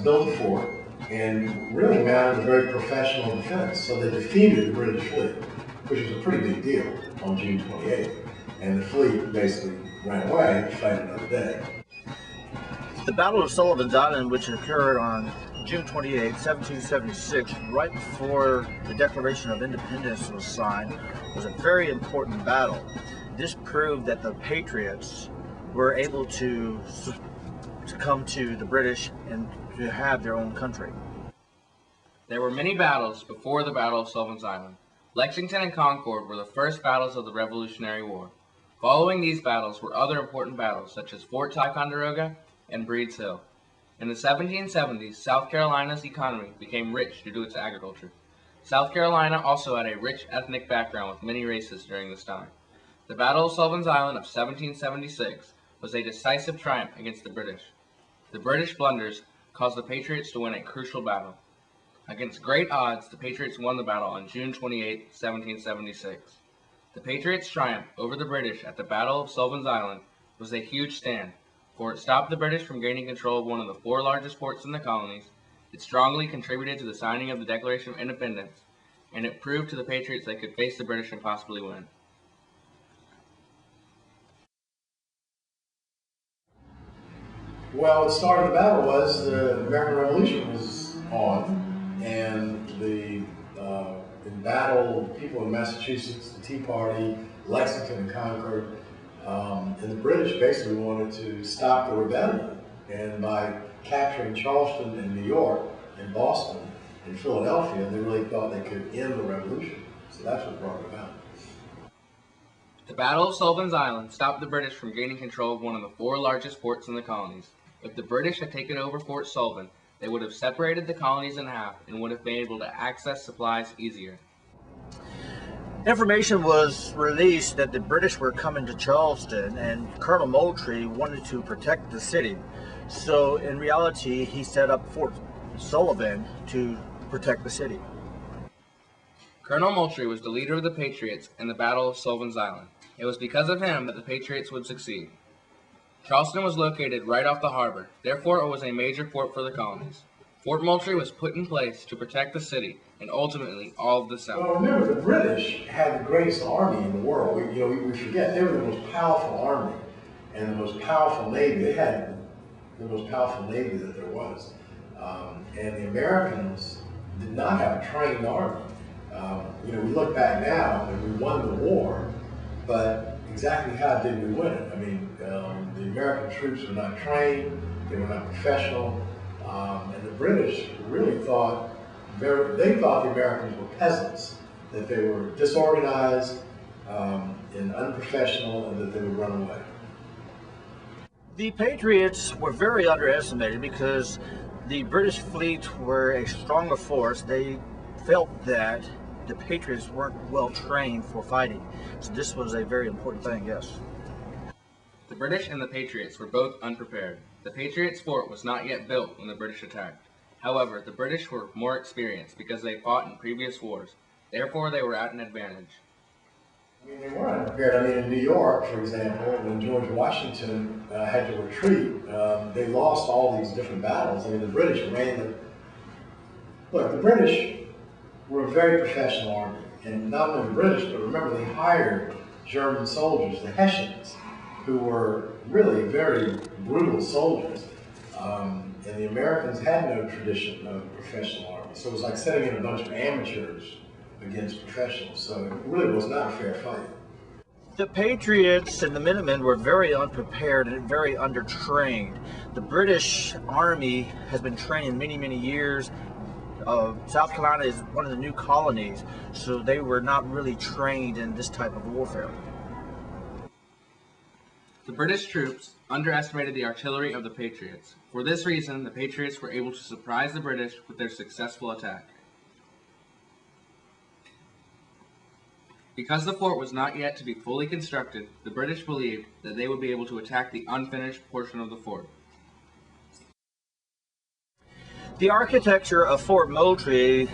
built a fort and really mounted a very professional defense. So they defeated the British fleet, which was a pretty big deal, on June 28th. And the fleet basically ran away to fight another day. The Battle of Sullivan's Island, which occurred on June 28, 1776, right before the Declaration of Independence was signed, was a very important battle. This proved that the Patriots were able to succumb to the British and to have their own country. There were many battles before the Battle of Sullivan's Island. Lexington and Concord were the first battles of the Revolutionary War. Following these battles were other important battles, such as Fort Ticonderoga and Breed's Hill. In the 1770s, South Carolina's economy became rich due to its agriculture. South Carolina also had a rich ethnic background with many races during this time. The Battle of Sullivan's Island of 1776 was a decisive triumph against the British. The British blunders caused the Patriots to win a crucial battle. Against great odds, the Patriots won the battle on June 28, 1776. The Patriots' triumph over the British at the Battle of Sullivan's Island was a huge stand, for it stopped the British from gaining control of one of the 4 largest forts in the colonies, it strongly contributed to the signing of the Declaration of Independence, and it proved to the Patriots they could face the British and possibly win. Well, the start of the battle was the American Revolution was on, and the in battle, people in Massachusetts, the Tea Party, Lexington and Concord, and the British basically wanted to stop the rebellion. And by capturing Charleston and New York and Boston and Philadelphia, they really thought they could end the revolution. So that's what brought it about. The Battle of Sullivan's Island stopped the British from gaining control of one of the 4 largest forts in the colonies. If the British had taken over Fort Sullivan, they would have separated the colonies in half and would have been able to access supplies easier. Information was released that the British were coming to Charleston, and Colonel Moultrie wanted to protect the city. So in reality, he set up Fort Sullivan to protect the city. Colonel Moultrie was the leader of the Patriots in the Battle of Sullivan's Island. It was because of him that the Patriots would succeed. Charleston was located right off the harbor, therefore it was a major fort for the colonies. Fort Moultrie was put in place to protect the city and ultimately all of the South. Well, remember, the British had the greatest army in the world. We forget they were the most powerful army and the most powerful navy. They had the most powerful navy that there was. And the Americans did not have a trained army. We look back now and we won the war, but exactly how did we win it? I mean, the American troops were not trained, they were not professional, and the British really thought, they thought the Americans were peasants, that they were disorganized and unprofessional, and that they would run away. The Patriots were very underestimated because the British fleet were a stronger force. They felt that the Patriots weren't well trained for fighting. So this was a very important thing, yes. The British and the Patriots were both unprepared. The Patriots' fort was not yet built when the British attacked. However, the British were more experienced because they fought in previous wars. Therefore, they were at an advantage. I mean, they were unprepared. I mean, in New York, for example, when George Washington had to retreat, they lost all these different battles. I mean, the British ran Look, the British were a very professional army. And not only the British, but remember, they hired German soldiers, the Hessians, who were really very brutal soldiers. And the Americans had no tradition of a professional army. So it was like setting in a bunch of amateurs against professionals. So it really was not a fair fight. The Patriots and the Minutemen were very unprepared and very undertrained. The British Army has been training many, many years. South Carolina is one of the new colonies, so they were not really trained in this type of warfare. The British troops underestimated the artillery of the Patriots. For this reason, the Patriots were able to surprise the British with their successful attack. Because the fort was not yet to be fully constructed, the British believed that they would be able to attack the unfinished portion of the fort. The architecture of Fort Moultrie,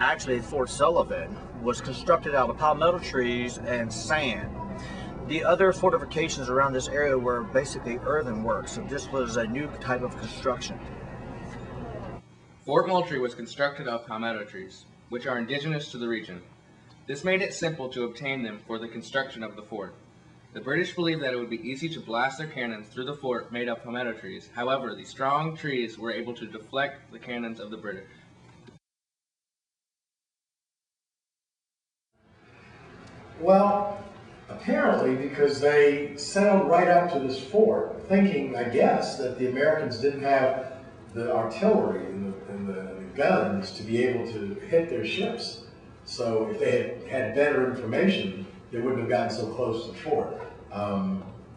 actually Fort Sullivan, was constructed out of palmetto trees and sand. The other fortifications around this area were basically earthenwork, so this was a new type of construction. Fort Moultrie was constructed of palmetto trees, which are indigenous to the region. This made it simple to obtain them for the construction of the fort. The British believed that it would be easy to blast their cannons through the fort made of palmetto trees. However, the strong trees were able to deflect the cannons of the British. Well, apparently because they sailed right up to this fort, thinking, I guess, that the Americans didn't have the artillery and the guns to be able to hit their ships. So if they had better information, they wouldn't have gotten so close to the fort.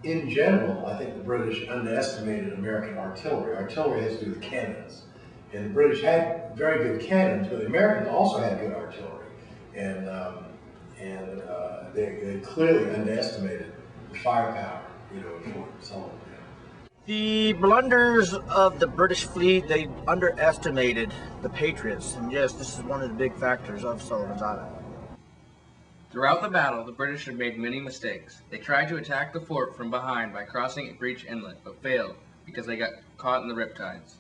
In general, I think the British underestimated American artillery. Artillery has to do with cannons. And the British had very good cannons, but the Americans also had good artillery. And they clearly underestimated the firepower, of Fort Sullivan. The blunders of the British fleet, they underestimated the Patriots. And yes, this is one of the big factors of Sullivan's Island. Throughout the battle, the British had made many mistakes. They tried to attack the fort from behind by crossing Breach Inlet, but failed because they got caught in the riptides.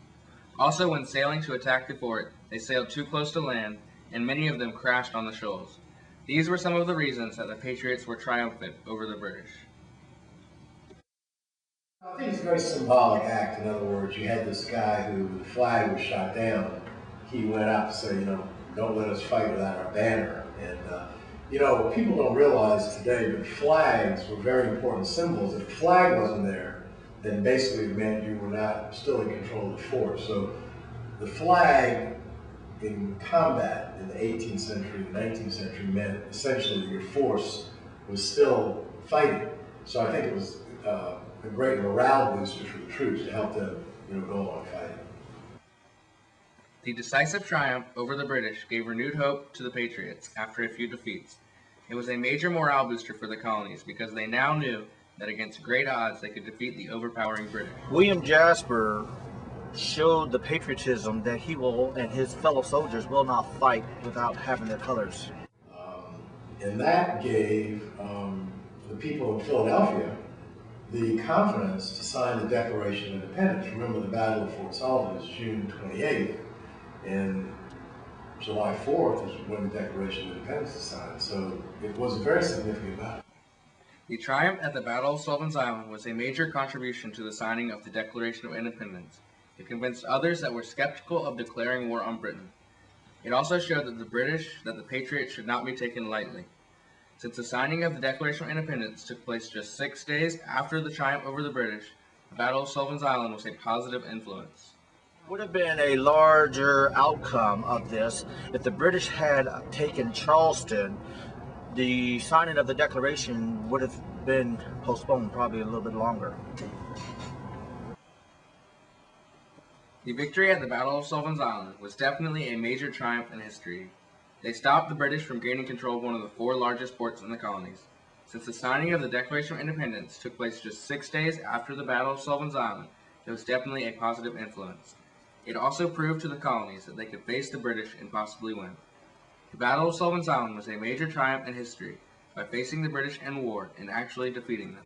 Also, when sailing to attack the fort, they sailed too close to land, and many of them crashed on the shoals. These were some of the reasons that the Patriots were triumphant over the British. I think it's a very symbolic act. In other words, you had this guy who the flag was shot down. He went out to say, don't let us fight without our banner. And, people don't realize today, but flags were very important symbols. If the flag wasn't there, then basically it meant you were not still in control of the fort. So the flag in combat in the 18th century, the 19th century meant essentially that your force was still fighting. So I think it was a great morale booster for the troops to help them, go on fighting. The decisive triumph over the British gave renewed hope to the Patriots after a few defeats. It was a major morale booster for the colonies because they now knew that against great odds they could defeat the overpowering British. William Jasper showed the patriotism that he will and his fellow soldiers will not fight without having their colors. And that gave the people of Philadelphia the confidence to sign the Declaration of Independence. Remember, the Battle of Fort Sullivan is June 28th, and July 4th is when the Declaration of Independence is signed. So it was a very significant battle. The triumph at the Battle of Sullivan's Island was a major contribution to the signing of the Declaration of Independence. It convinced others that were skeptical of declaring war on Britain. It also showed that the Patriots should not be taken lightly. Since the signing of the Declaration of Independence took place just 6 days after the triumph over the British, the Battle of Sullivan's Island was a positive influence. Would have been a larger outcome of this if the British had taken Charleston. The signing of the Declaration would have been postponed probably a little bit longer. The victory at the Battle of Sullivan's Island was definitely a major triumph in history. They stopped the British from gaining control of one of the 4 largest ports in the colonies. Since the signing of the Declaration of Independence took place just 6 days after the Battle of Sullivan's Island, it was definitely a positive influence. It also proved to the colonies that they could face the British and possibly win. The Battle of Sullivan's Island was a major triumph in history by facing the British in war and actually defeating them.